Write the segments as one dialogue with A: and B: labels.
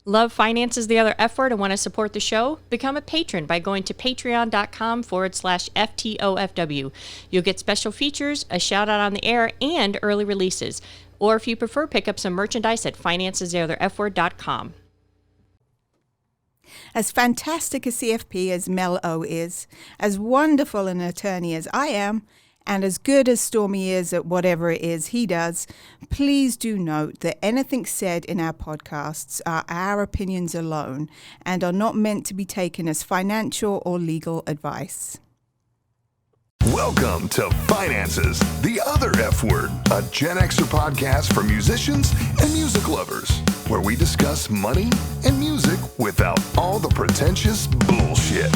A: Love finances, the other F word, and want to support the show? Become a patron by going to patreon.com/FTOFW. You'll get special features, a shout out on the air, and early releases. Or if you prefer, pick up some merchandise at financestheotherfword.com.
B: As fantastic a CFP as Mel O is, as wonderful an attorney as I am, and as good as Stormy is at whatever it is he does, please do note that anything said in our podcasts are our opinions alone and are not meant to be taken as financial or legal advice.
C: Welcome to Finances, the Other F Word, a Gen Xer podcast for musicians and music lovers, where we discuss money and music without all the pretentious bullshit.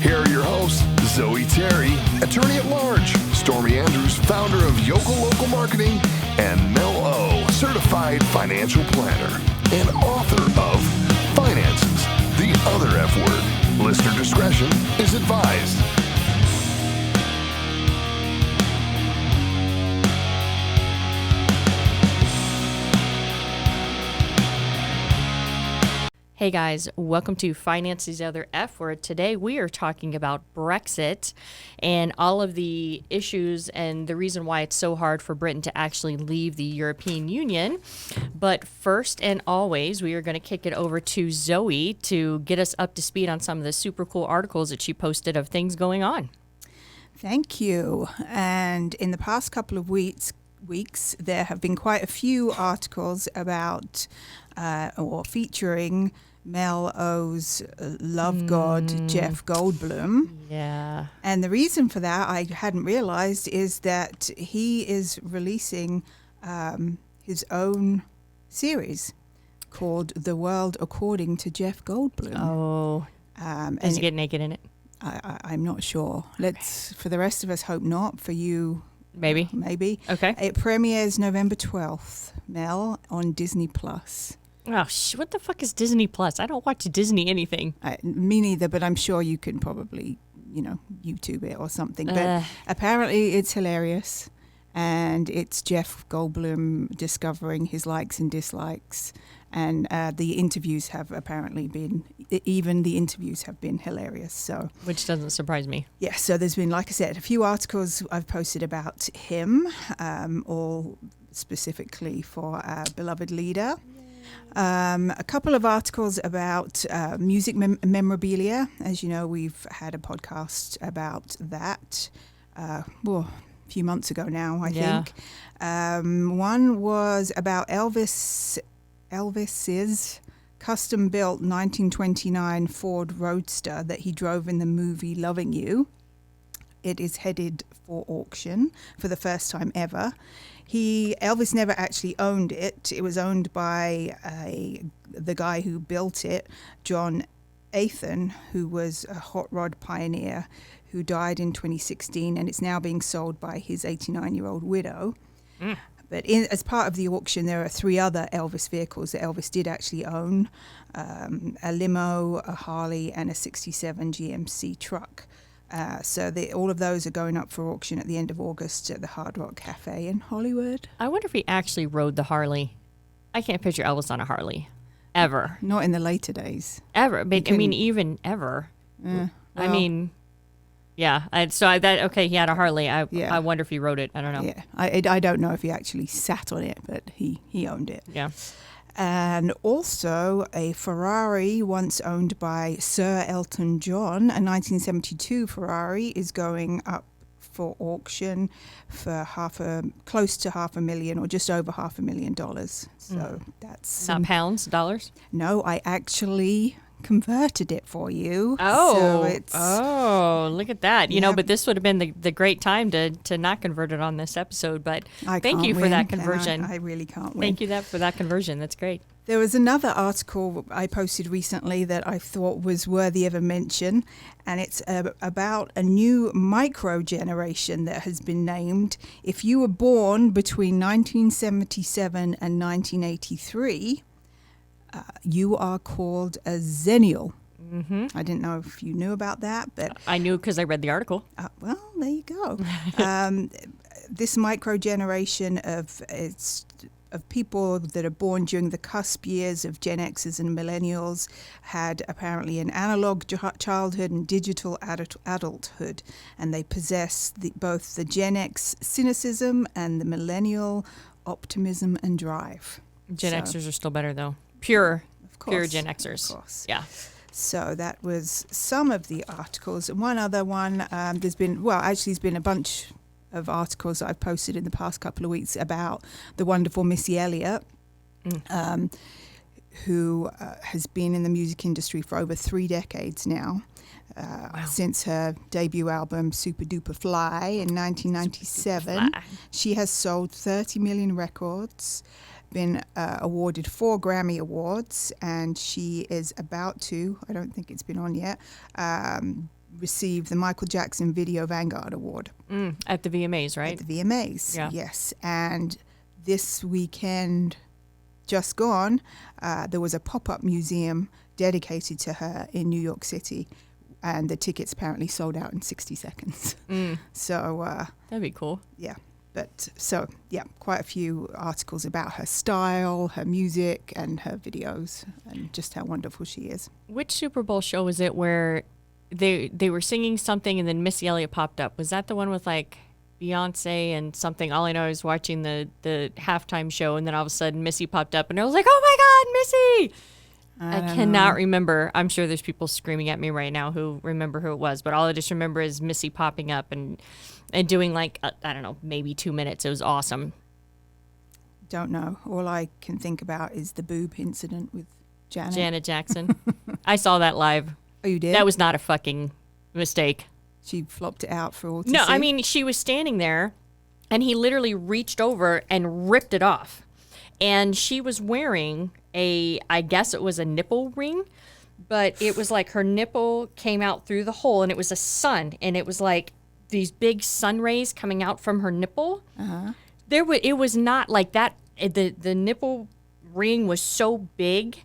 C: Here are your hosts, Zoe Terry, attorney at large, Stormy Andrews, founder of Yokel Local Marketing, and Mel O, certified financial planner and author of Finances, the Other F Word. Listener discretion is advised.
A: Hey guys, welcome to Finances Other F Word. Today we are talking about Brexit and all of the issues and the reason why it's so hard for Britain to actually leave the European Union. But first and always, we are going to kick it over to Zoe to get us up to speed on some of the super cool articles that she posted of things going on.
B: Thank you. And in the past couple of weeks, there have been quite a few articles about or featuring Mel O's love god, Jeff Goldblum.
A: Yeah.
B: And the reason for that, I hadn't realized, is that he is releasing his own series called The World According to Jeff Goldblum.
A: Oh. Does he get naked in it?
B: I'm not sure. Let's, for the rest of us, hope not. For you,
A: Maybe. Okay.
B: It premieres November 12th, Mel, on Disney Plus.
A: Oh, what the fuck is Disney Plus? I don't watch Disney anything.
B: Me neither, but I'm sure you can probably, YouTube it or something. But apparently it's hilarious. And it's Jeff Goldblum discovering his likes and dislikes. And the interviews have apparently been, even the interviews have been hilarious. So,
A: which doesn't surprise me.
B: Yeah, so there's been, like I said, a few articles I've posted about him, all specifically for our beloved leader. A couple of articles about music memorabilia. As you know, we've had a podcast about that a few months ago now, I think. One was about Elvis's custom-built 1929 Ford Roadster that he drove in the movie Loving You. It is headed for auction for the first time ever. Elvis never actually owned it. It was owned by the guy who built it, John Athan, who was a hot rod pioneer who died in 2016, and it's now being sold by his 89-year-old widow. But as part of the auction, there are 3 other Elvis vehicles that Elvis did actually own, a limo, a Harley, and a 67 GMC truck. So all of those are going up for auction at the end of August at the Hard Rock Cafe in Hollywood.
A: I wonder if he actually rode the Harley. I can't picture Elvis on a Harley. Ever.
B: Not in the later days.
A: Ever. But, even ever. I mean, yeah. He had a Harley. I wonder if he rode it. I don't know.
B: Yeah. I don't know if he actually sat on it, but he owned it.
A: Yeah.
B: And also a Ferrari once owned by Sir Elton John, a 1972 Ferrari, is going up for auction for close to $500,000 or just over $500,000. So that's
A: not pounds, dollars?
B: No, I actually converted it for you.
A: Look at that. You know, but this would have been the great time to not convert it on this episode. But thank you for that conversion.
B: I really can't win.
A: Thank you for that conversion. That's great.
B: There was another article I posted recently that I thought was worthy of a mention, and it's about a new micro-generation that has been named. If you were born between 1977 and 1983, you are called a Zennial. Mm-hmm. I didn't know if you knew about that, but
A: I knew because I read the article.
B: Well, there you go. This micro generation of it's of people that are born during the cusp years of Gen Xers and millennials had apparently an analog childhood and digital adulthood, and they possess both the Gen X cynicism and the millennial optimism and drive.
A: Gen Xers are still better, though. Pure Gen Xers.
B: Of course.
A: Yeah.
B: So that was some of the articles. And one other one, there's been a bunch of articles that I've posted in the past couple of weeks about the wonderful Missy Elliott, who has been in the music industry for over 3 decades now, since her debut album Super Duper Fly in 1997. She has sold 30 million records, been awarded 4 Grammy Awards, and she is about to, I don't think it's been on yet, receive the Michael Jackson Video Vanguard Award.
A: At the VMAs, right?
B: At the VMAs,
A: yeah.
B: Yes. And this weekend, just gone, there was a pop-up museum dedicated to her in New York City, and the tickets apparently sold out in 60 seconds. So
A: that'd be cool.
B: Yeah. But so, yeah, quite a few articles about her style, her music, and her videos, and just how wonderful she is.
A: Which Super Bowl show was it where they were singing something and then Missy Elliott popped up? Was that the one with like Beyonce and something? All I know is watching the halftime show, and then all of a sudden Missy popped up, and I was like, oh my God, Missy! I cannot remember. I'm sure there's people screaming at me right now who remember who it was, but all I just remember is Missy popping up and doing like, I don't know, maybe 2 minutes. It was awesome.
B: Don't know. All I can think about is the boob incident with Janet.
A: Janet Jackson. I saw that live.
B: Oh, you did?
A: That was not a fucking mistake.
B: She flopped it out for all to
A: No,
B: see?
A: I mean, she was standing there, and he literally reached over and ripped it off. And she was wearing I guess it was a nipple ring, but it was like her nipple came out through the hole, and it was a sun, and it was like these big sun rays coming out from her nipple. It was not like that. The nipple ring was so big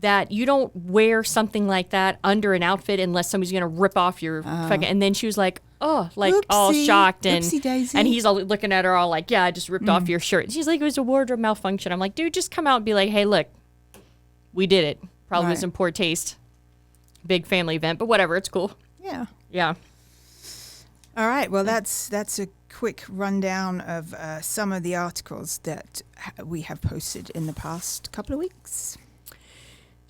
A: that you don't wear something like that under an outfit unless somebody's going to rip off your fucking. And then she was like, oh, like all shocked. And he's all looking at her all like, yeah, I just ripped off your shirt. And she's like, it was a wardrobe malfunction. I'm like, dude, just come out and be like, hey, look, we did it. Probably was in poor taste. Big family event, but whatever. It's cool.
B: Yeah.
A: Yeah.
B: All right. Well, that's a quick rundown of some of the articles that we have posted in the past couple of weeks.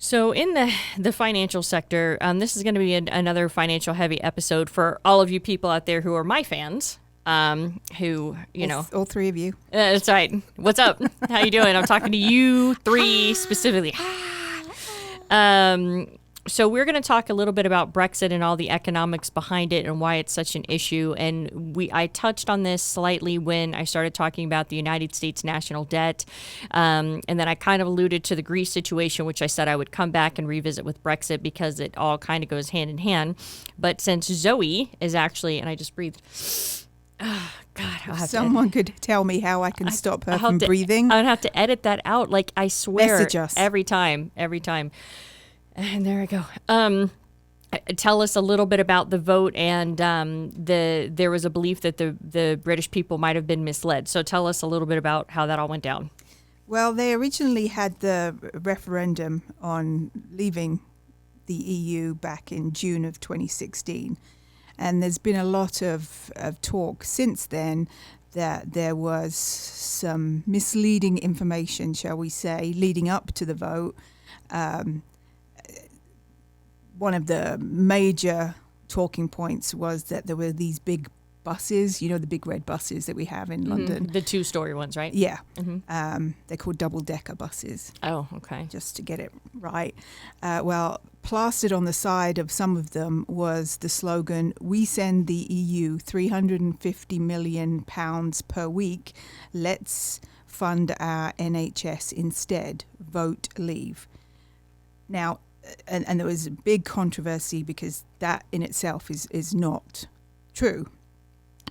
A: So in the financial sector, this is going to be another financial heavy episode for all of you people out there who are my fans, who, you know.
B: All 3 of you.
A: That's right. What's up? How you doing? I'm talking to you 3 specifically. So we're going to talk a little bit about Brexit and all the economics behind it and why it's such an issue. And I touched on this slightly when I started talking about the United States national debt. And then I kind of alluded to the Greece situation, which I said I would come back and revisit with Brexit because it all kind of goes hand in hand. But since Zoe is actually, and I just breathed. Oh, God.
B: Someone could tell me how I can stop her from breathing.
A: I'd have to edit that out. Like, I swear.
B: Message us.
A: Every time. And there I go. Tell us a little bit about the vote, and there was a belief that the British people might have been misled. So tell us a little bit about how that all went down.
B: Well, they originally had the referendum on leaving the EU back in June of 2016. And there's been a lot of talk since then that there was some misleading information, shall we say, leading up to the vote. One of the major talking points was that there were these big buses, you know, the big red buses that we have in London.
A: The 2-story ones, right?
B: Yeah. They're called double-decker buses.
A: Oh, okay.
B: Just to get it right. Well, plastered on the side of some of them was the slogan, "We send the EU £350 million per week. Let's fund our NHS instead. Vote leave." Now, and there was a big controversy because that in itself is not true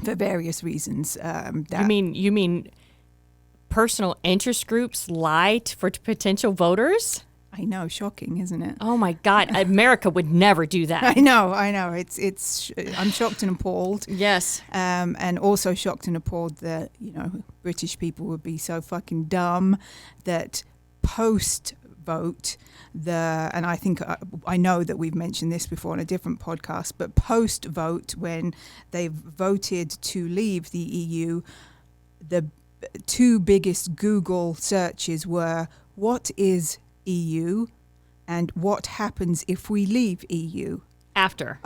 B: for various reasons.
A: You mean personal interest groups lied for potential voters?
B: I know, shocking, isn't it?
A: Oh my God, America would never do that.
B: I know. It's. I'm shocked and appalled.
A: Yes.
B: And also shocked and appalled that British people would be so fucking dumb that post vote and I think I know that we've mentioned this before on a different podcast, but post vote when they've voted to leave the EU, the two biggest Google searches were what is EU and what happens if we leave EU. After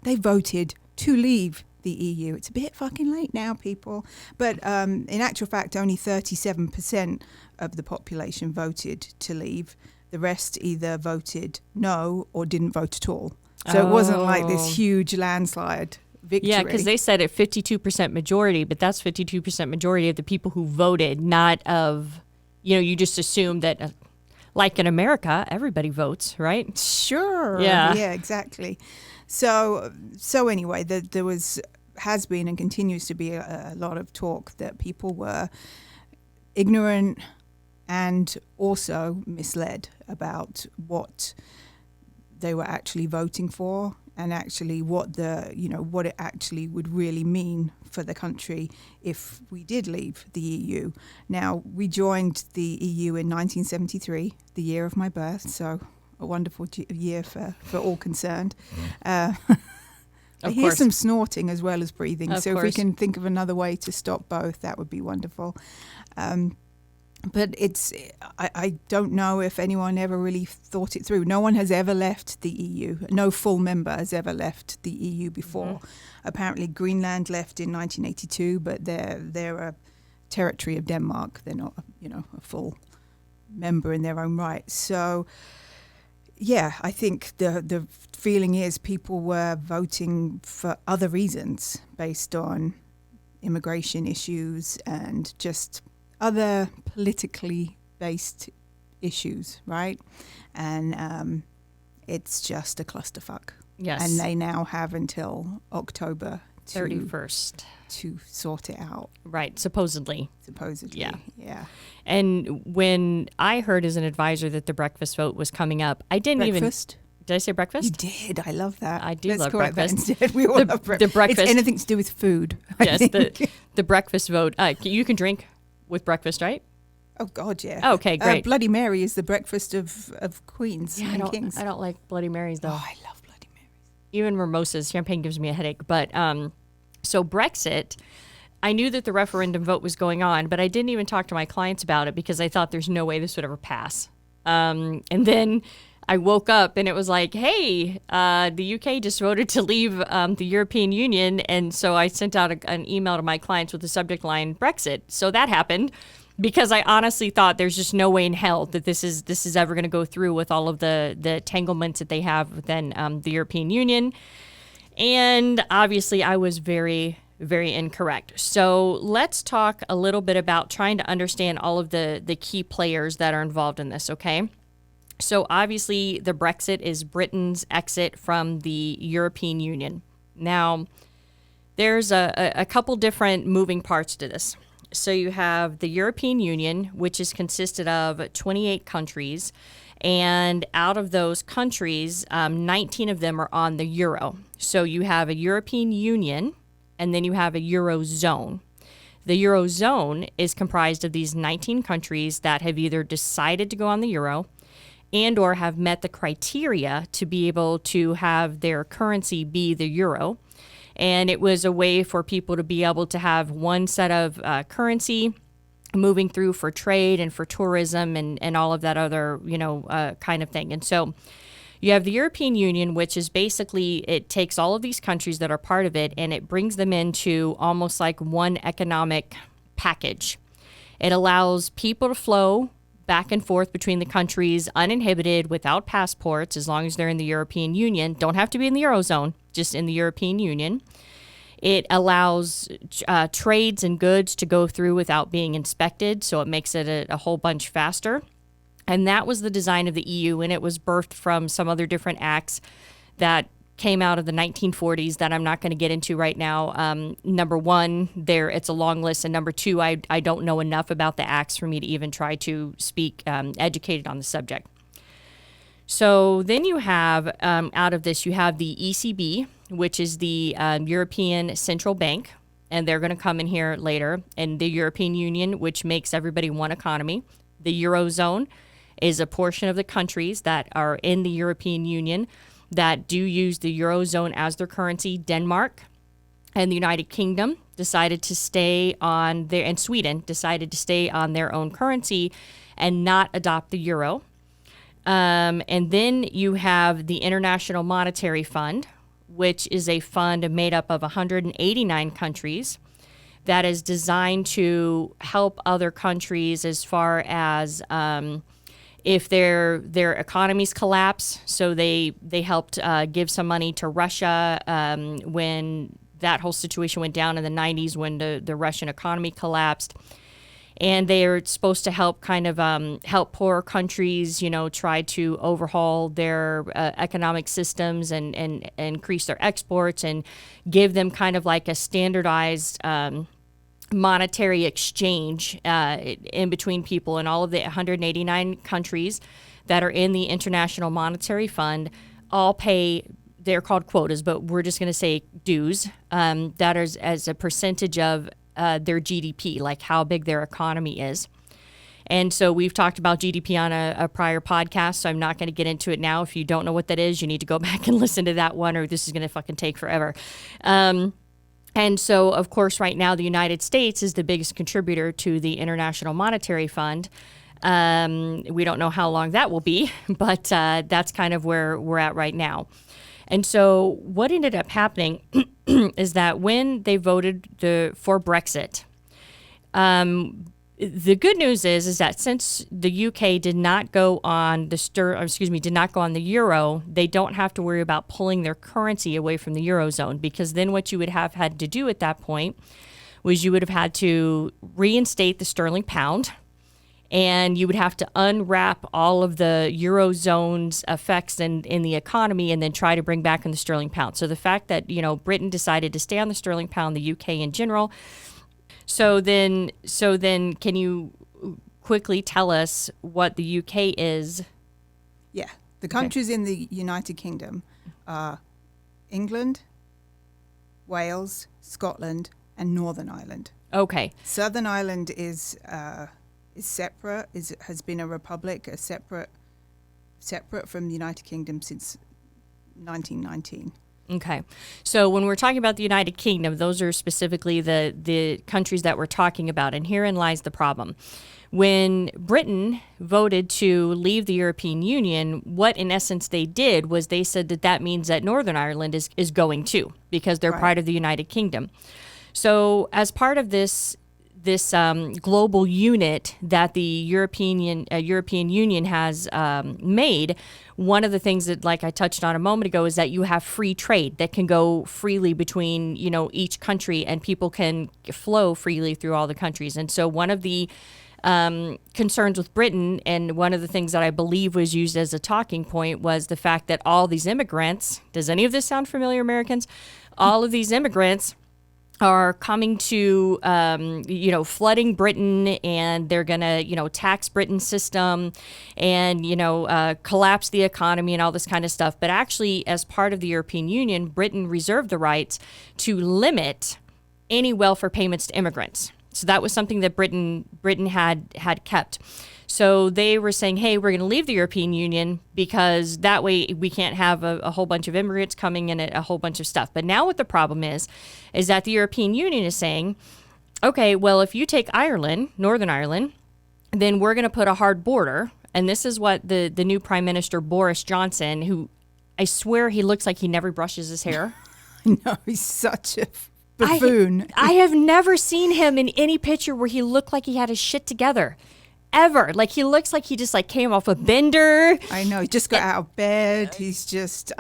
B: they voted to leave the EU. It's a bit fucking late now, people. But in actual fact, only 37% of the population voted to leave. The rest either voted no or didn't vote at all. So it wasn't like this huge landslide victory.
A: Yeah, because they said a 52% majority, but that's 52% majority of the people who voted, not of, you just assume that, like in America, everybody votes, right?
B: Sure.
A: Yeah,
B: exactly. So anyway, there has been and continues to be a lot of talk that people were ignorant and also misled about what they were actually voting for, and actually what what it actually would really mean for the country if we did leave the EU. Now, we joined the EU in 1973, the year of my birth, so a wonderful year for all concerned. I hear some snorting as well as breathing, if we can think of another way to stop both, that would be wonderful. But I don't know if anyone ever really thought it through. No one has ever left the EU. No full member has ever left the EU before. Mm-hmm. Apparently Greenland left in 1982, but they're a territory of Denmark. They're not, a full member in their own right. So, yeah, I think the feeling is people were voting for other reasons based on immigration issues and just other politically based issues, right? And it's just a clusterfuck.
A: Yes.
B: And they now have until October
A: 31st
B: to sort it out.
A: Right, supposedly.
B: Yeah.
A: And when I heard as an advisor that the breakfast vote was coming up, I didn't
B: breakfast?
A: Did I say breakfast?
B: You did. I love that.
A: I do
B: Let's
A: love
B: call
A: breakfast.
B: It that instead. We all love breakfast.
A: The breakfast.
B: It's anything to do with food.
A: Yes, the breakfast vote. You can drink with breakfast, right?
B: Oh God, yeah.
A: Oh, okay, great.
B: Bloody Mary is the breakfast of queens and kings.
A: I don't like Bloody Marys though.
B: Oh, I love Bloody Marys.
A: Even mimosas, champagne gives me a headache. But so Brexit, I knew that the referendum vote was going on, but I didn't even talk to my clients about it because I thought there's no way this would ever pass. And then I woke up and it was like, hey, the UK just voted to leave the European Union. And so I sent out an email to my clients with the subject line Brexit. So that happened because I honestly thought there's just no way in hell that this is ever going to go through with all of the entanglements that they have within the European Union. And obviously I was very, very incorrect. So let's talk a little bit about trying to understand all of the key players that are involved in this, okay? So obviously the Brexit is Britain's exit from the European Union. Now, there's a couple different moving parts to this. So you have the European Union, which is consisted of 28 countries. And out of those countries, 19 of them are on the euro. So you have a European Union, and then you have a Eurozone. The Eurozone is comprised of these 19 countries that have either decided to go on the euro and or have met the criteria to be able to have their currency be the euro. And it was a way for people to be able to have one set of currency moving through for trade and for tourism and all of that other, kind of thing. And so you have the European Union, which is basically, it takes all of these countries that are part of it and it brings them into almost like one economic package. It allows people to flow back and forth between the countries uninhibited without passports as long as they're in the European Union. Don't have to be in the Eurozone, just in the European Union. It allows trades and goods to go through without being inspected, so it makes it a whole bunch faster. And that was the design of the EU, and it was birthed from some other different acts that came out of the 1940s that I'm not going to get into right now. Number one, it's a long list. And number two, I don't know enough about the acts for me to even try to speak educated on the subject. So then you have, out of this, you have the ECB, which is the European Central Bank, and they're going to come in here later, and the European Union, which makes everybody one economy. The Eurozone is a portion of the countries that are in the European Union that do use the Eurozone as their currency. Denmark and the United Kingdom decided to stay on their, and Sweden decided to stay on their own currency and not adopt the euro. And then you have the International Monetary Fund, which is a fund made up of 189 countries that is designed to help other countries as far as if their economies collapse. So they helped give some money to Russia when that whole situation went down in the 90s when the Russian economy collapsed. And they are supposed to help kind of help poorer countries, try to overhaul their economic systems and increase their exports and give them kind of like a standardized monetary exchange in between people. And all of the 189 countries that are in the International Monetary Fund all pay, they're called quotas, but we're just going to say dues, that is as a percentage of their GDP, like how big their economy is. And so we've talked about GDP on a prior podcast, so I'm not going to get into it now. If you don't know what that is, you need to go back and listen to that one, or this is going to fucking take forever. And so, of course, right now, the United States is the biggest contributor to the International Monetary Fund. We don't know how long that will be, but that's kind of where we're at right now. And so what ended up happening is that when they voted for Brexit, the good news is that since the UK did not go on the euro, they don't have to worry about pulling their currency away from the Eurozone, because then what you would have had to do at that point was you would have had to reinstate the sterling pound, and you would have to unwrap all of the Eurozone's effects in the economy and then try to bring back in the sterling pound. So the fact that, Britain decided to stay on the sterling pound, the UK in general. So then can you quickly tell us what the UK is?
B: Yeah. The countries in the United Kingdom are England, Wales, Scotland, and Northern Ireland.
A: Okay.
B: Southern Ireland is separate, has been a republic, separate from the United Kingdom since 1919.
A: Okay. So when we're talking about the United Kingdom, those are specifically the countries that we're talking about. And herein lies the problem. When Britain voted to leave the European Union, what in essence they did was they said that means that Northern Ireland is going too, because they're part of the United Kingdom. So as part of this global unit that the European Union has made, one of the things that, like I touched on a moment ago, is that you have free trade that can go freely between, each country, and people can flow freely through all the countries. And so one of the concerns with Britain, and one of the things that I believe was used as a talking point, was the fact that all these immigrants, does any of this sound familiar, Americans? All of these immigrants are coming to, flooding Britain, and they're going to, tax Britain's system and, collapse the economy and all this kind of stuff. But actually, as part of the European Union, Britain reserved the rights to limit any welfare payments to immigrants. So that was something that Britain had kept. So they were saying, hey, we're going to leave the European Union because that way we can't have a whole bunch of immigrants coming in, a whole bunch of stuff. But now what the problem is that the European Union is saying, okay, well, if you take Ireland, Northern Ireland, then we're going to put a hard border. And this is what the new Prime Minister, Boris Johnson, who I swear he looks like he never brushes his hair.
B: No, he's such a buffoon.
A: I have never seen him in any picture where he looked like he had his shit together. Ever. Like, he looks like he just came off a bender.
B: I know. He just got out of bed. He's just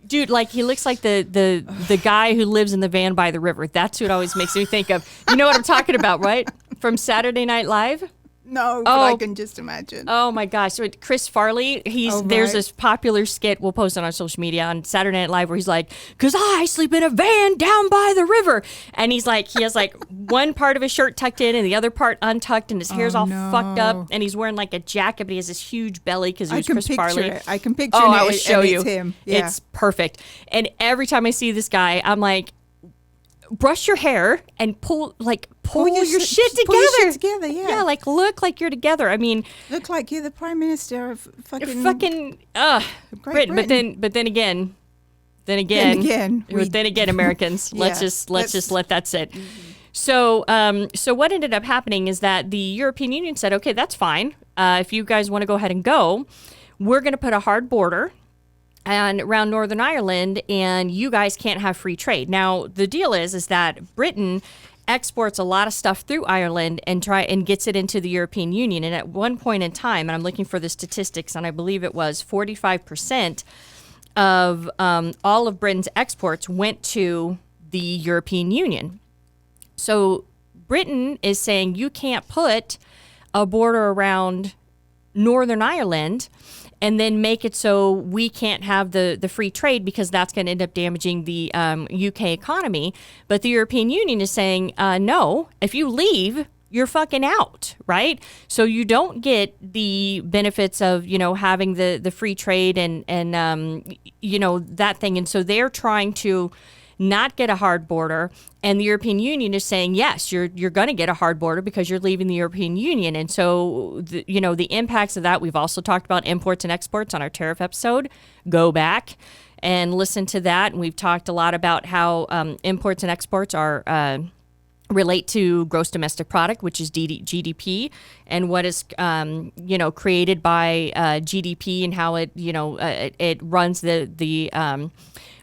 B: dude,
A: he looks like the guy who lives in the van by the river. That's what always makes me think of. You know what I'm talking about, right? From Saturday Night Live?
B: No, but I can just imagine.
A: Oh my gosh. So Chris Farley, there's this popular skit, we'll post it on social media on Saturday Night Live, where he's like, "'Cause I sleep in a van down by the river." And he has like one part of his shirt tucked in and the other part untucked, and his hair's all fucked up, and he's wearing like a jacket, but he has this huge belly because he was Chris Farley.
B: I can picture it.
A: I would show you.
B: It's him. Yeah.
A: It's perfect. And every time I see this guy, I'm like, brush your hair and pull your shit together.
B: Pull your shit together, yeah.
A: Yeah, like look like you're together. I mean,
B: look like you're the prime minister of fucking
A: Britain. But then again, Americans. Let's just let that sit. So what ended up happening is that the European Union said, okay, that's fine. If you guys want to go ahead and go, we're going to put a hard border and around Northern Ireland, and you guys can't have free trade. Now, the deal is that Britain exports a lot of stuff through Ireland and gets it into the European Union. And at one point in time, and I'm looking for the statistics, and I believe it was 45% of all of Britain's exports went to the European Union. So Britain is saying you can't put a border around Northern Ireland and then make it so we can't have the free trade, because that's going to end up damaging the UK economy. But the European Union is saying, no, if you leave, you're fucking out, right? So you don't get the benefits of, having the free trade and that thing. And so they're trying to not get a hard border, and the European Union is saying, yes, you're going to get a hard border because you're leaving the European Union. And so, the impacts of that, we've also talked about imports and exports on our tariff episode. Go back and listen to that. And we've talked a lot about how imports and exports are relate to gross domestic product, which is GDP, and what is created by GDP and how it it runs the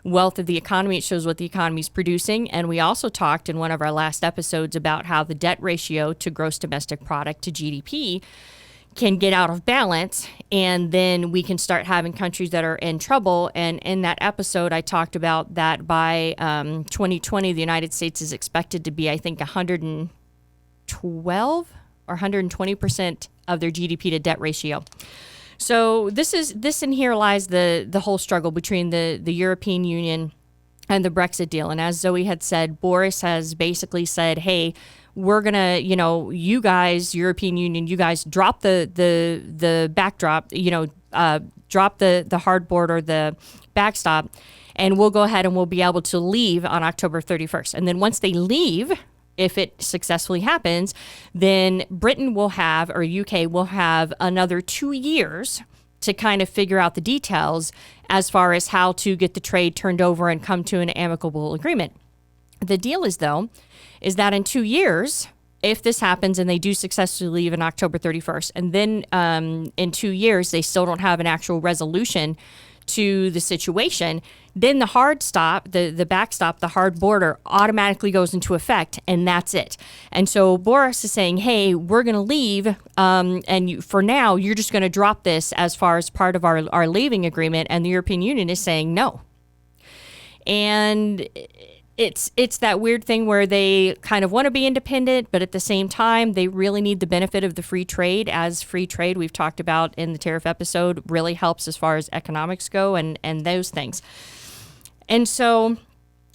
A: wealth of the economy. It shows what the economy is producing. And we also talked in one of our last episodes about how the debt ratio to gross domestic product to GDP can get out of balance, and then we can start having countries that are in trouble. And in that episode, I talked about that by 2020, the United States is expected to be, I think, 112 or 120% of their GDP to debt ratio. So this in here lies the whole struggle between the European Union and the Brexit deal. And as Zoe had said, Boris has basically said, hey, we're going to, you guys, European Union, you guys drop the backdrop, drop the hard border, the backstop, and we'll go ahead and we'll be able to leave on October 31st. And then once they leave, if it successfully happens, then Britain will have, or UK will have, another 2 years to kind of figure out the details as far as how to get the trade turned over and come to an amicable agreement. The deal is that in 2 years, if this happens and they do successfully leave on October 31st, and then in 2 years they still don't have an actual resolution to the situation, then the hard stop, the backstop, the hard border automatically goes into effect, and that's it. And so Boris is saying, hey, we're going to leave, and for now, you're just going to drop this as far as part of our leaving agreement, and the European Union is saying no. And it's that weird thing where they kind of want to be independent, but at the same time, they really need the benefit of the free trade, as free trade, we've talked about in the tariff episode, really helps as far as economics go and those things. And so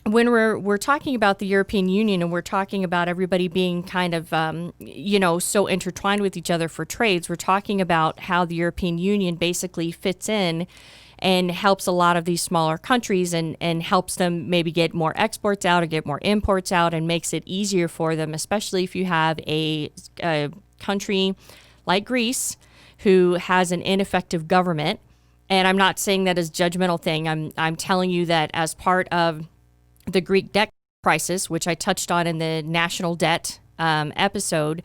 A: when we're talking about the European Union and we're talking about everybody being kind of, so intertwined with each other for trades, we're talking about how the European Union basically fits in and helps a lot of these smaller countries and helps them maybe get more exports out or get more imports out, and makes it easier for them, especially if you have a country like Greece who has an ineffective government. And I'm not saying that as a judgmental thing. I'm telling you that as part of the Greek debt crisis, which I touched on in the national debt episode,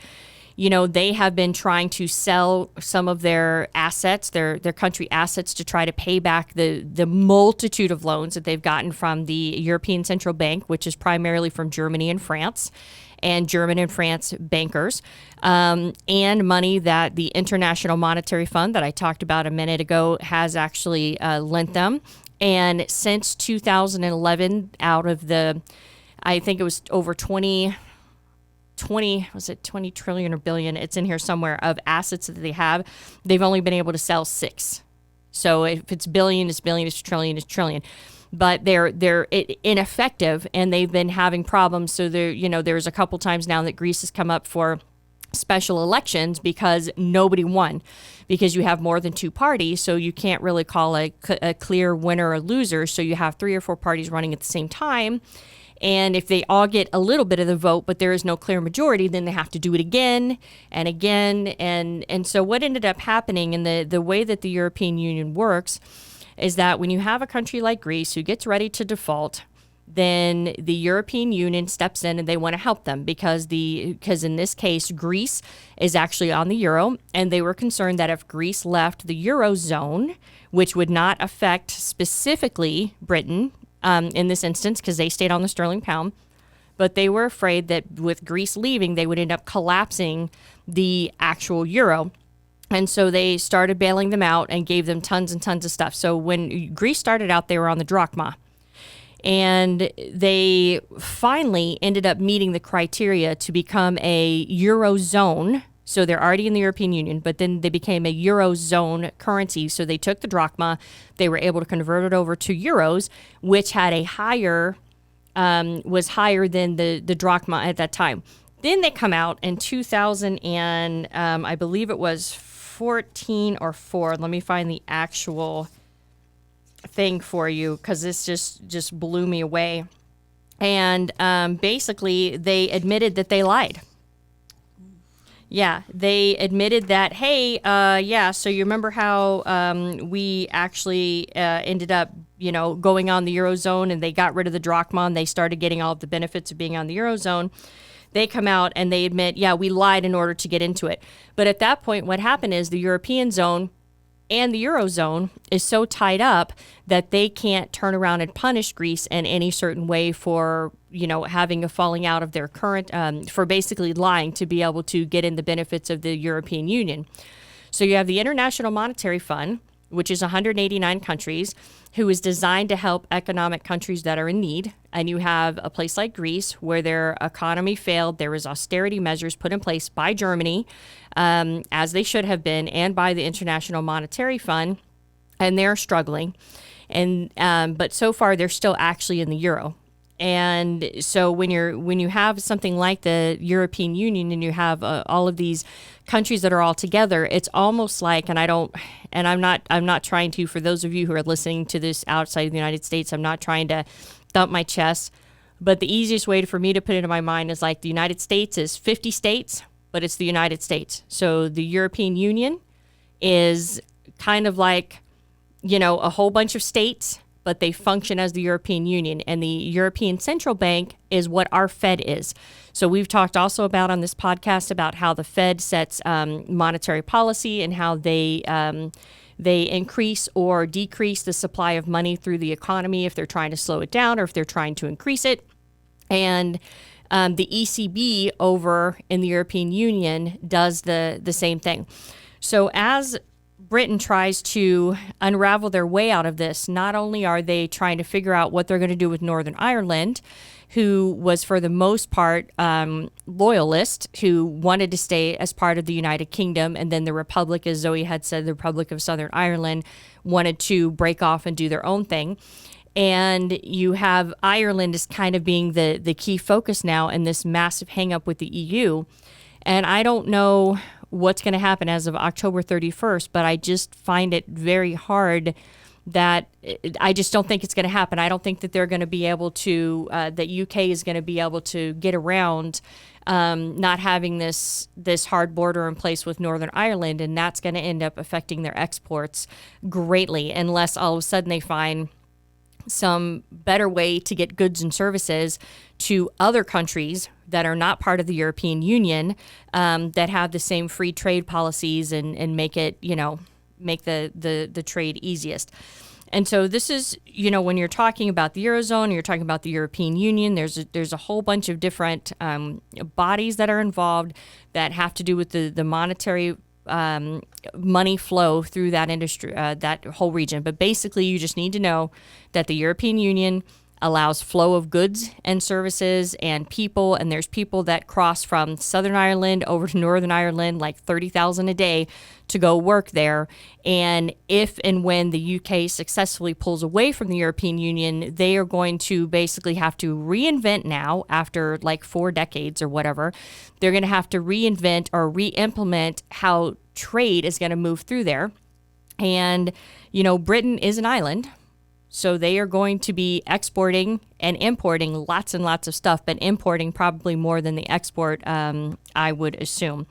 A: they have been trying to sell some of their assets, their country assets, to try to pay back the multitude of loans that they've gotten from the European Central Bank, which is primarily from Germany and France, and German and France bankers, and money that the International Monetary Fund that I talked about a minute ago has actually lent them. And since 2011, out of I think it was over 20 20 trillion or billion, it's in here somewhere, of assets that they have. They've only been able to sell 6. So if it's billion, it's billion, it's trillion, it's trillion. But they're ineffective, and they've been having problems. So there's a couple times now that Greece has come up for special elections because nobody won, because you have more than 2 parties, so you can't really call a clear winner or loser. So you have 3 or 4 parties running at the same time, and if they all get a little bit of the vote but there is no clear majority, then they have to do it again and again. And so what ended up happening, and the way that the European Union works, is that when you have a country like Greece who gets ready to default, then the European Union steps in and they want to help them because in this case, Greece is actually on the euro, and they were concerned that if Greece left the eurozone, which would not affect specifically Britain in this instance because they stayed on the sterling pound, but they were afraid that with Greece leaving, they would end up collapsing the actual euro. And so they started bailing them out and gave them tons and tons of stuff. So when Greece started out, they were on the drachma. And they finally ended up meeting the criteria to become a eurozone. So they're already in the European Union, but then they became a eurozone currency. So they took the drachma, they were able to convert it over to euros, which had a was higher than the drachma at that time. Then they come out in 2000 and I believe it was 14 or 4. Let me find the actual thing for you because this just blew me away. And basically they admitted that they lied. Yeah, they admitted that, hey, so you remember how we actually ended up, going on the Eurozone, and they got rid of the drachma and they started getting all of the benefits of being on the Eurozone. They come out and they admit, yeah, we lied in order to get into it. But at that point, what happened is the European zone and the Eurozone is so tied up that they can't turn around and punish Greece in any certain way for, having a falling out of their current, for basically lying to be able to get in the benefits of the European Union. So you have the International Monetary Fund, which is 189 countries, who is designed to help economic countries that are in need. And you have a place like Greece where their economy failed. There was austerity measures put in place by Germany, as they should have been, and by the International Monetary Fund, and they're struggling. And but so far they're still actually in the euro. And so when you have something like the European Union and you have all of these countries that are all together, it's almost like, I'm not trying to, for those of you who are listening to this outside of the United States, I'm not trying to thump my chest, but the easiest way for me to put it in my mind is like the United States is 50 states, but it's the United States. So the European Union is kind of like, a whole bunch of states, but they function as the European Union. And the European Central Bank is what our Fed is. So we've talked also about on this podcast about how the Fed sets monetary policy and how they increase or decrease the supply of money through the economy if they're trying to slow it down or if they're trying to increase it. And the ECB over in the European Union does the same thing. So as Britain tries to unravel their way out of this, not only are they trying to figure out what they're going to do with Northern Ireland, who was for the most part loyalist, who wanted to stay as part of the United Kingdom, and then the Republic, as Zoe had said, the Republic of Southern Ireland wanted to break off and do their own thing. And you have Ireland as kind of being the key focus now in this massive hang-up with the EU. And I don't know what's going to happen as of October 31st, but I just find it very hard that I just don't think it's going to happen. I don't think that they're going to be able to, that UK is going to be able to get around not having this hard border in place with Northern Ireland, and that's going to end up affecting their exports greatly unless all of a sudden they find some better way to get goods and services to other countries that are not part of the European Union, that have the same free trade policies and make it, make the trade easiest. And so this is, when you're talking about the Eurozone, you're talking about the European Union, there's a whole bunch of different bodies that are involved that have to do with the monetary money flow through that industry, that whole region. But basically, you just need to know that the European Union allows flow of goods and services and people. And there's people that cross from Southern Ireland over to Northern Ireland, like 30,000 a day to go work there. And if and when the UK successfully pulls away from the European Union, they are going to basically have to reinvent now after like 4 decades or whatever. They're going to have to reinvent or re-implement how trade is going to move through there. And, Britain is an island. So they are going to be exporting and importing lots and lots of stuff, but importing probably more than the export, I would assume.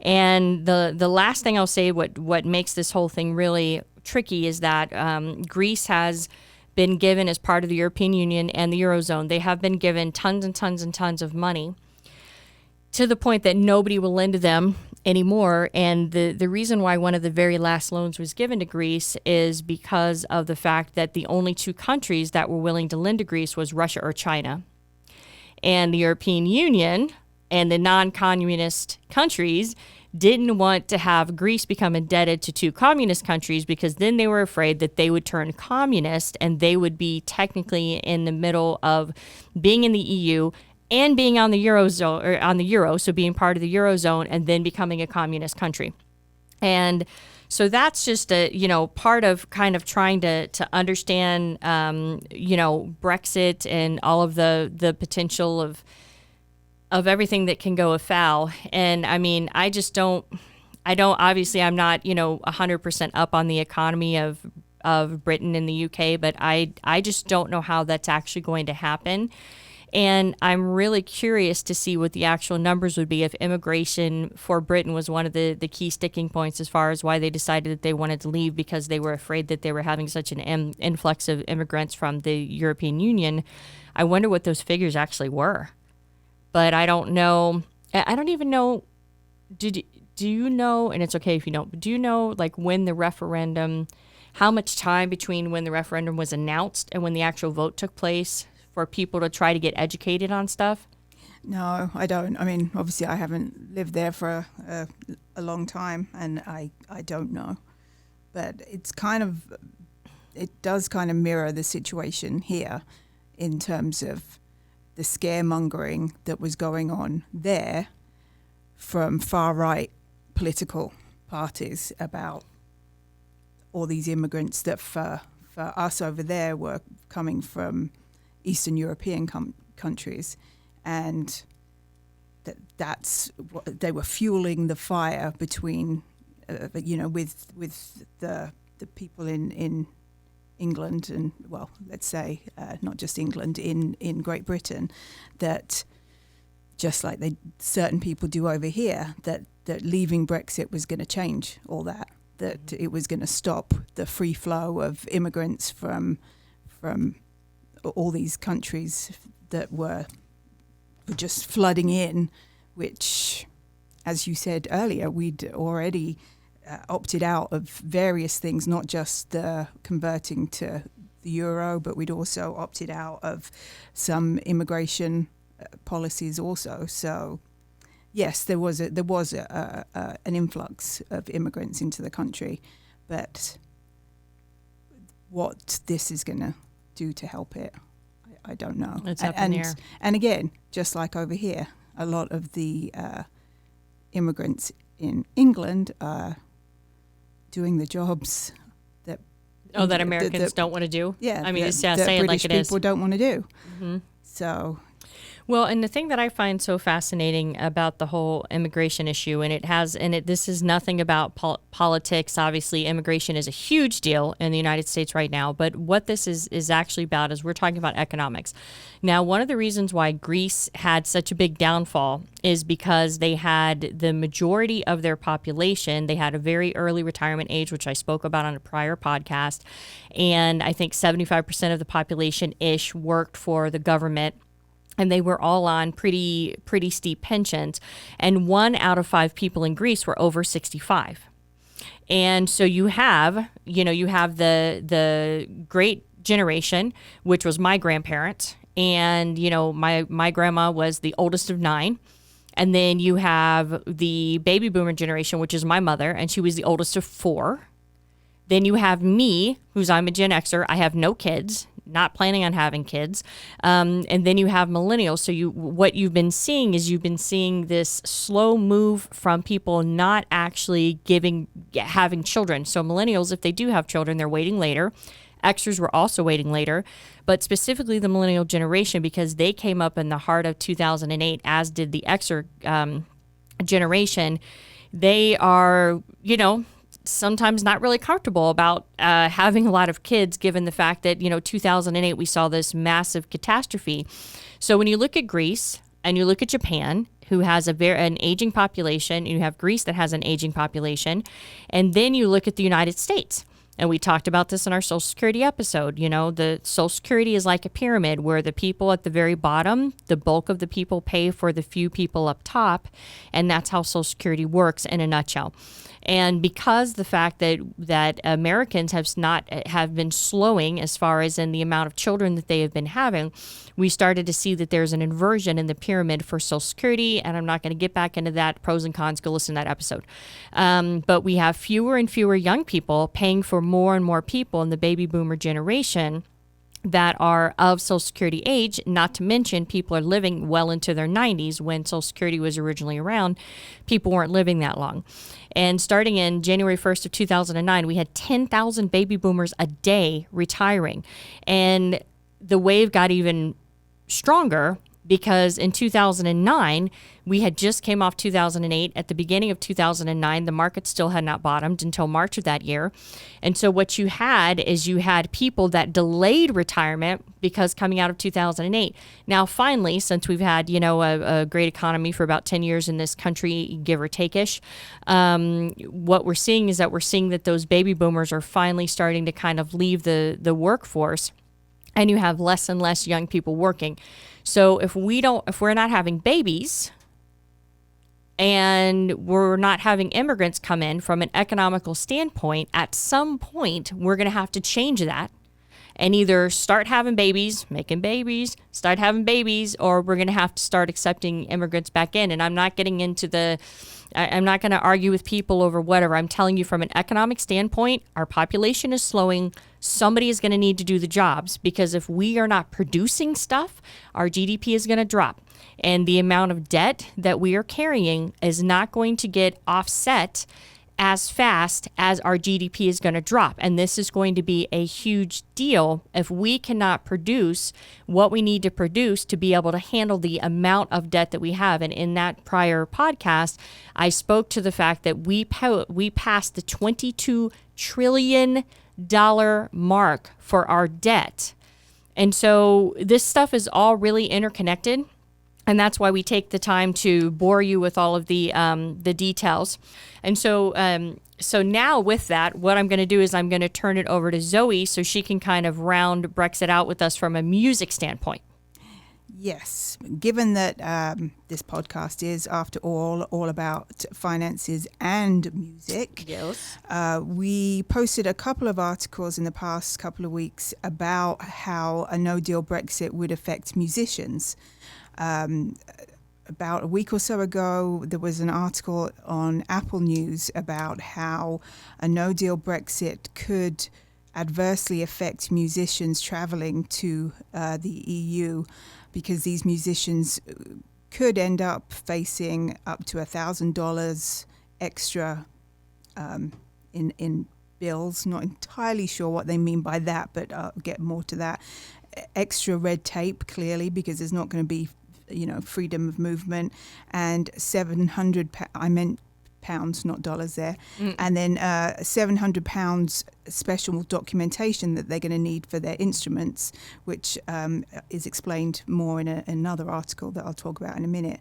A: And the last thing I'll say, what makes this whole thing really tricky is that Greece has been given, as part of the European Union and the Eurozone, they have been given tons and tons and tons of money to the point that nobody will lend to them anymore. And the reason why one of the very last loans was given to Greece is because of the fact that the only 2 countries that were willing to lend to Greece was Russia or China. And the European Union and the non-communist countries didn't want to have Greece become indebted to 2 communist countries, because then they were afraid that they would turn communist and they would be technically in the middle of being in the EU and being on the Eurozone, or on the Euro, so being part of the Eurozone and then becoming a communist country. And so that's just part of kind of trying to understand, Brexit and all of the potential of everything that can go afoul. And I mean, obviously I'm not, 100% up on the economy of Britain and the UK, but I just don't know how that's actually going to happen. And I'm really curious to see what the actual numbers would be if immigration for Britain was one of the key sticking points as far as why they decided that they wanted to leave, because they were afraid that they were having such an influx of immigrants from the European Union. I wonder what those figures actually were. But I don't know. I don't even know. Do you know, and it's okay if you don't, but do you know, like, when the referendum, how much time between when the referendum was announced and when the actual vote took place for people to try to get educated on stuff?
B: No, I don't. I mean, obviously I haven't lived there for a long time, and I don't know. But it does kind of mirror the situation here in terms of the scaremongering that was going on there from far-right political parties about all these immigrants that for us over there were coming from Eastern European countries, and that's what they were fueling the fire between, with the people in England and, well, let's say not just England, in Great Britain, that just like certain people do over here, that leaving Brexit was going to change all that, that it was going to stop the free flow of immigrants from all these countries that were just flooding in, which, as you said earlier, we'd already opted out of various things, not just the converting to the euro, but we'd also opted out of some immigration policies also. So yes, there was an influx of immigrants into the country, but what this is going to do to help it, I don't know.
A: It's up in the air.
B: And again, just like over here, a lot of the immigrants in England are doing the jobs that
A: Americans don't want to do.
B: Yeah,
A: I mean,
B: that
A: say it
B: British
A: like it is.
B: people don't want to do.
A: Mm-hmm.
B: So.
A: Well, and the thing that I find so fascinating about the whole immigration issue, this is nothing about politics. Obviously, immigration is a huge deal in the United States right now. But what this is actually about is we're talking about economics. Now, one of the reasons why Greece had such a big downfall is because they had the majority of their population. They had a very early retirement age, which I spoke about on a prior podcast. And I think 75% of the population-ish worked for the government. And they were all on pretty steep pensions. And 1 out of 5 people in Greece were over 65. And so you have the great generation, which was my grandparents. And, my grandma was the oldest of 9. And then you have the baby boomer generation, which is my mother, and she was the oldest of 4. Then you have me, I'm a Gen Xer. I have no kids. not planning on having kids. And then you have millennials. So what you've been seeing is this slow move from people not actually having children. So millennials, if they do have children, they're waiting later. Xers were also waiting later, but specifically the millennial generation, because they came up in the heart of 2008, as did the Xer generation. They are, sometimes not really comfortable about having a lot of kids, given the fact that, 2008, we saw this massive catastrophe. So when you look at Greece and you look at Japan, who has an aging population, you have Greece that has an aging population, and then you look at the United States. And we talked about this in our Social Security episode. The Social Security is like a pyramid where the people at the very bottom, the bulk of the people pay for the few people up top. And that's how Social Security works in a nutshell. And because the fact that Americans have been slowing as far as in the amount of children that they have been having, we started to see that there's an inversion in the pyramid for Social Security. And I'm not going to get back into that, pros and cons, go listen to that episode. But we have fewer and fewer young people paying for more and more people in the baby boomer generation that are of Social Security age, not to mention people are living well into their 90s. When Social Security was originally around, people weren't living that long. And starting in January 1st of 2009, we had 10,000 baby boomers a day retiring. And the wave got even stronger because in 2009, we had just came off 2008. At the beginning of 2009, the market still had not bottomed until March of that year. And so what you had people that delayed retirement because coming out of 2008. Now, finally, since we've had, a great economy for about 10 years in this country, give or take-ish, what we're seeing is that those baby boomers are finally starting to kind of leave the workforce, and you have less and less young people working. So if we're not having babies and we're not having immigrants come in from an economical standpoint, at some point we're going to have to change that and either start having babies, start having babies, or we're going to have to start accepting immigrants back in. And I'm not getting into I'm not going to argue with people over whatever. I'm telling you from an economic standpoint, our population is slowing. Somebody is going to need to do the jobs, because if we are not producing stuff, our GDP is going to drop. And the amount of debt that we are carrying is not going to get offset as fast as our GDP is going to drop. And this is going to be a huge deal if we cannot produce what we need to produce to be able to handle the amount of debt that we have. And in that prior podcast, I spoke to the fact that we passed the $22 trillion mark for our debt. And so this stuff is all really interconnected. And that's why we take the time to bore you with all of the details. And so now with that, what I'm going to do is I'm going to turn it over to Zoe so she can kind of round Brexit out with us from a music standpoint.
B: Yes, given that this podcast is, after all about finances and music,
A: yes,
B: we posted a couple of articles in the past couple of weeks about how a no-deal Brexit would affect musicians. About a week or so ago, there was an article on Apple News about how a no-deal Brexit could adversely affect musicians traveling to the EU, because these musicians could end up facing up to $1,000 extra in bills. Not entirely sure what they mean by that, but I'll get more to that. Extra red tape, clearly, because there's not going to be freedom of movement, and 700 I meant pounds, not dollars there. And then £700 special documentation that they're going to need for their instruments, which is explained more in another article that I'll talk about in a minute.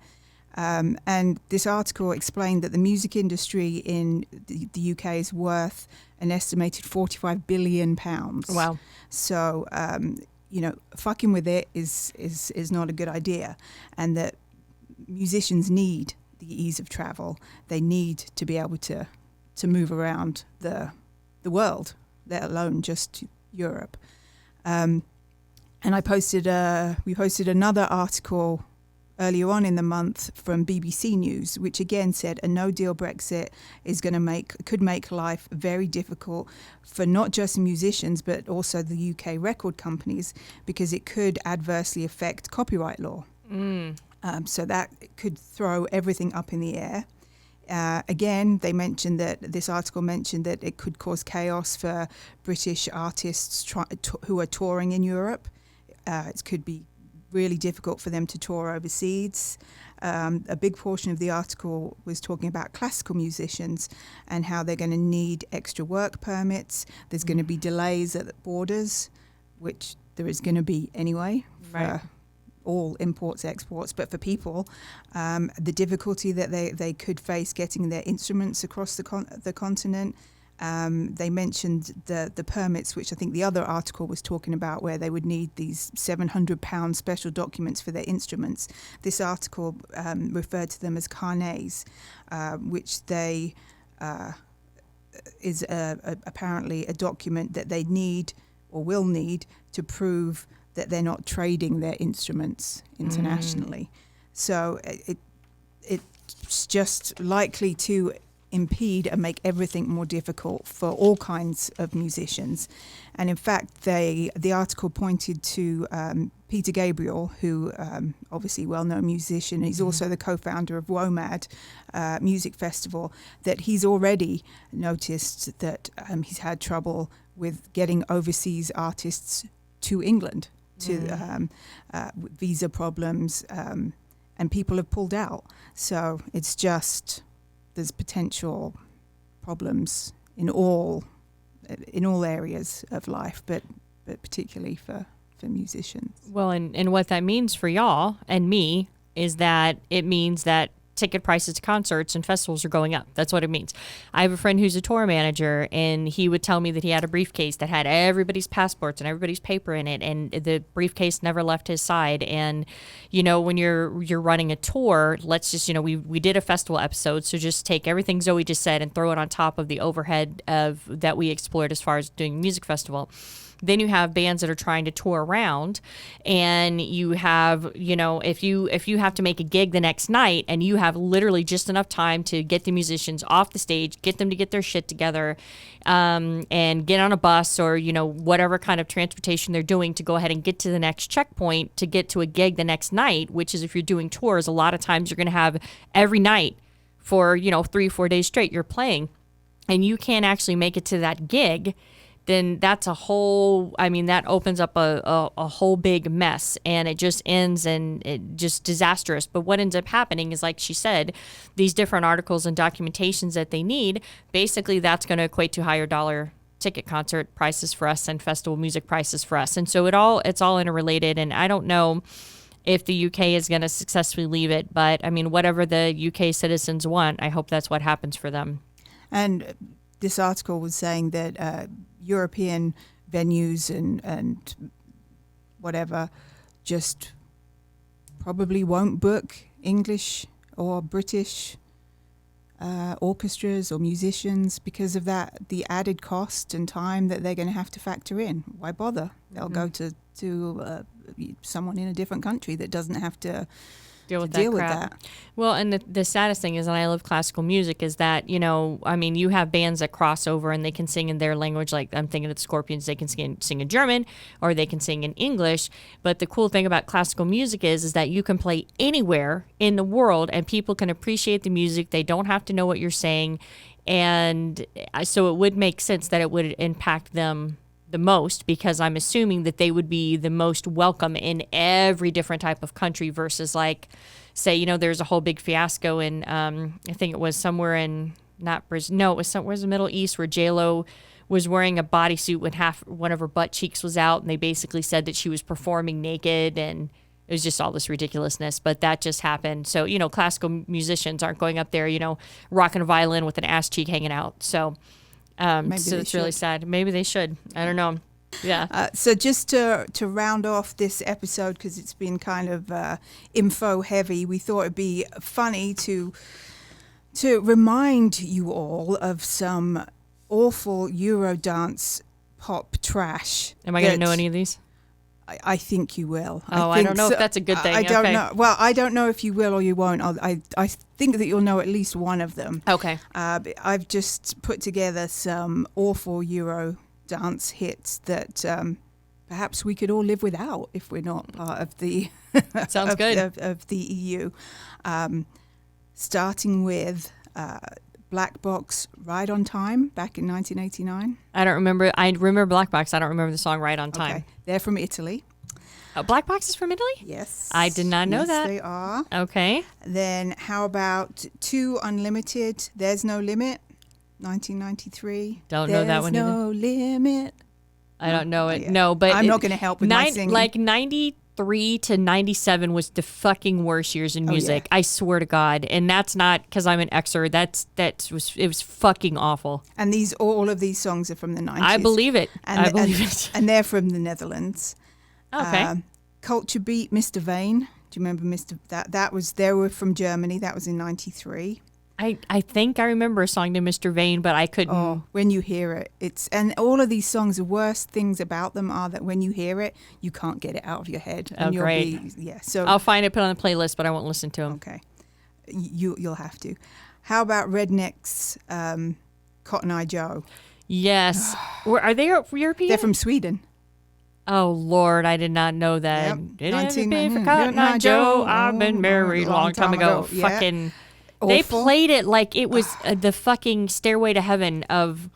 B: And this article explained that the music industry in the UK is worth an estimated £45 billion.
A: Wow.
B: So fucking with it is not a good idea, and that musicians need the ease of travel. They need to be able to move around the world, let alone just Europe. And we posted another article earlier on in the month from BBC News, which again said a no-deal Brexit is could make life very difficult for not just musicians but also the UK record companies, because it could adversely affect copyright law. So that could throw everything up in the air. Again, this article mentioned that it could cause chaos for British artists who are touring in Europe. It could be really difficult for them to tour overseas. A big portion of the article was talking about classical musicians and how they're going to need extra work permits. There's going to be delays at the borders, which there is going to be anyway.
A: Right.
B: All imports, exports, but for people, the difficulty that they could face getting their instruments across the continent. They mentioned the permits, which I think the other article was talking about, where they would need these £700 special documents for their instruments. This article referred to them as carnets, which they is apparently a document that they need or will need to prove that they're not trading their instruments internationally. So it's just likely to impede and make everything more difficult for all kinds of musicians. And in fact, the article pointed to Peter Gabriel, who obviously well-known musician. He's also the co-founder of WOMAD Music Festival, that he's already noticed that he's had trouble with getting overseas artists to England, to visa problems, and people have pulled out. So it's just, there's potential problems in all areas of life, but particularly for musicians.
A: Well, and what that means for y'all and me is that it means that ticket prices to concerts and festivals are going up. That's what it means. I have a friend who's a tour manager, and he would tell me that he had a briefcase that had everybody's passports and everybody's paper in it, and the briefcase never left his side. And when you're running a tour, let's just we did a festival episode, so just take everything Zoe just said and throw it on top of the overhead of that we explored as far as doing a music festival. Then you have bands that are trying to tour around, and you have, if you have to make a gig the next night and you have literally just enough time to get the musicians off the stage, get them to get their shit together, and get on a bus or, whatever kind of transportation they're doing to go ahead and get to the next checkpoint to get to a gig the next night, which is if you're doing tours, a lot of times you're going to have every night for, 3-4 days straight you're playing, and you can't actually make it to that gig, then that's that opens up a whole big mess, and it just ends and it just disastrous. But what ends up happening is, like she said, these different articles and documentations that they need, basically that's going to equate to higher dollar ticket concert prices for us and festival music prices for us. And so it's all interrelated, and I don't know if the UK is going to successfully leave it, but whatever the UK citizens want, I hope that's what happens for them.
B: And this article was saying that European venues and whatever just probably won't book English or British orchestras or musicians because of the added cost and time that they're going to have to factor in. Why bother? They'll go to someone in a different country that doesn't have to deal with that.
A: Well, and the saddest thing is, and I love classical music, is that, you have bands that cross over and they can sing in their language. Like I'm thinking of the Scorpions, they can sing in German or they can sing in English. But the cool thing about classical music is that you can play anywhere in the world and people can appreciate the music. They don't have to know what you're saying. And so it would make sense that it would impact them the most, because I'm assuming that they would be the most welcome in every different type of country versus, like, say, there's a whole big fiasco in, I think it was somewhere in, not Brazil, no, it was somewhere in the Middle East where J-Lo was wearing a bodysuit when one of her butt cheeks was out, and they basically said that she was performing naked, and it was just all this ridiculousness, but that just happened. So, classical musicians aren't going up there, rocking a violin with an ass cheek hanging out. So, so it's really sad. Maybe they should. I don't know. Yeah.
B: So just to round off this episode, because it's been kind of info heavy, we thought it'd be funny to remind you all of some awful Eurodance pop trash.
A: Am I going to know any of these?
B: I think you will.
A: I don't know if that's a good thing.
B: I don't
A: Okay.
B: know. Well, I don't know if you will or you won't. I think that you'll know at least one of them.
A: Okay.
B: I've just put together some awful Euro dance hits that perhaps we could all live without if we're not part of the
A: Sounds good.
B: of the EU. Starting with Black Box, Ride on Time, back in 1989.
A: I don't remember. I remember Black Box. I don't remember the song Right on Time.
B: Okay. They're from Italy.
A: Black Box is from Italy?
B: Yes.
A: I did not know that.
B: Yes, they are.
A: Okay.
B: Then how about Two Unlimited, There's No Limit, 1993.
A: Don't know that one
B: There's
A: either.
B: no limit.
A: I don't know it.
B: Yeah.
A: No, but
B: I'm not going to help with my singing.
A: Like 93 to 97 was the fucking worst years in
B: Oh,
A: music.
B: yeah.
A: I swear to God. And that's not because I'm an Xer. It was fucking awful.
B: And all of these songs are from the 90s.
A: I believe it.
B: And,
A: I believe it.
B: And they're from the Netherlands.
A: Okay.
B: Culture Beat, Mr. Vane. Do you remember Mr. They were from Germany. That was in 93.
A: I think I remember a song to Mr. Vane, but I couldn't.
B: Oh, when you hear it, and all of these songs, the worst things about them are that when you hear it, you can't get it out of your head. And
A: Oh, great.
B: So
A: I'll find it, put it on the playlist, but I won't listen to them.
B: okay, you'll have to. How about Redneck's Cotton Eye Joe?
A: Yes. Are they European?
B: They're from Sweden.
A: Oh, Lord, I did not know that.
B: Yep.
A: It ain't
B: 19
A: been for Cotton Eye Joe. I've been married a long time ago.
B: Yeah.
A: Fucking. They
B: Awful.
A: played it like it was the fucking Stairway to Heaven of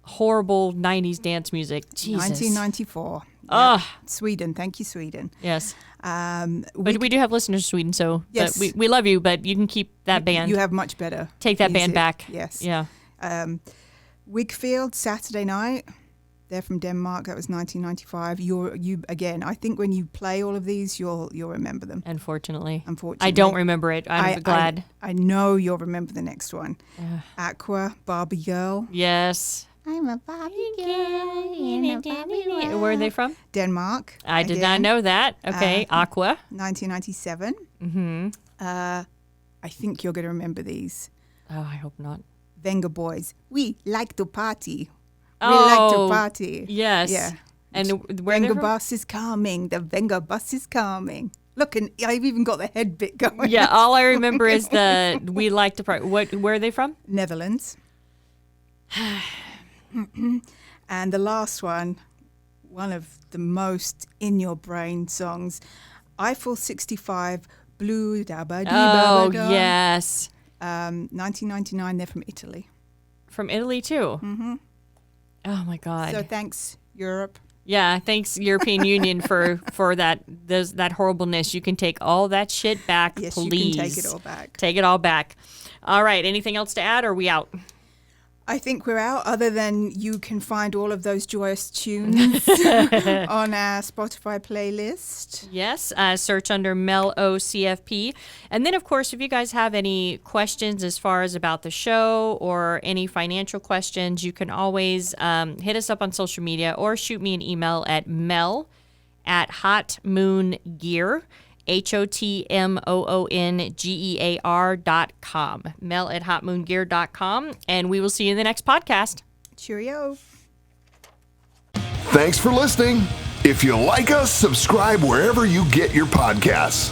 A: horrible 90s dance music. Jesus.
B: 1994.
A: Ugh.
B: Sweden. Thank you, Sweden.
A: Yes.
B: Um,
A: But we do have listeners in Sweden, so
B: Yes.
A: but we love you, but you can keep that band.
B: You have much better.
A: Take that band
B: music.
A: back.
B: Yes.
A: Yeah.
B: Wigfield, Saturday Night. They're from Denmark. That was 1995. You again. I think when you play all of these, you'll remember them.
A: Unfortunately.
B: Unfortunately,
A: I don't remember it. I'm glad.
B: I know you'll remember the next one. Aqua, Barbie Girl.
A: Yes.
B: I'm a Barbie girl in a Barbie world.
A: Where are they from?
B: Denmark.
A: I did not
B: again,
A: know that. Okay. Aqua.
B: 1997.
A: Mm-hmm.
B: I think you're going to remember these.
A: Oh, I hope not.
B: Venga Boys. We like to party. We like to party.
A: Yes.
B: Yeah.
A: And where
B: Venga
A: they from?
B: bus is coming. The Venga bus is coming. Look, and I've even got the head bit going.
A: Yeah, all I remember is the we like to party. Where are they from?
B: Netherlands. And the last one of the most in your brain songs, Eiffel 65, Blue Dabba Dee
A: Oh,
B: Babba Da.
A: yes.
B: 1999, they're from Italy.
A: From Italy too. Mm-hmm. Oh my God.
B: So thanks, Europe.
A: Yeah, thanks European Union for that horribleness. You can take all that shit back,
B: Yes,
A: please.
B: you can take it all back.
A: Take it all back. All right. Anything else to add, or are we out?
B: I think we're out, other than you can find all of those joyous tunes on our Spotify playlist.
A: Yes, search under Mel O CFP. And then, of course, if you guys have any questions as far as about the show or any financial questions, you can always hit us up on social media or shoot me an email at mel@hotmoongear, HOTMOONGEAR.com. Mel@hotmoongear.com. And we will see you in the next podcast.
B: Cheerio.
C: Thanks for listening. If you like us, subscribe wherever you get your podcasts.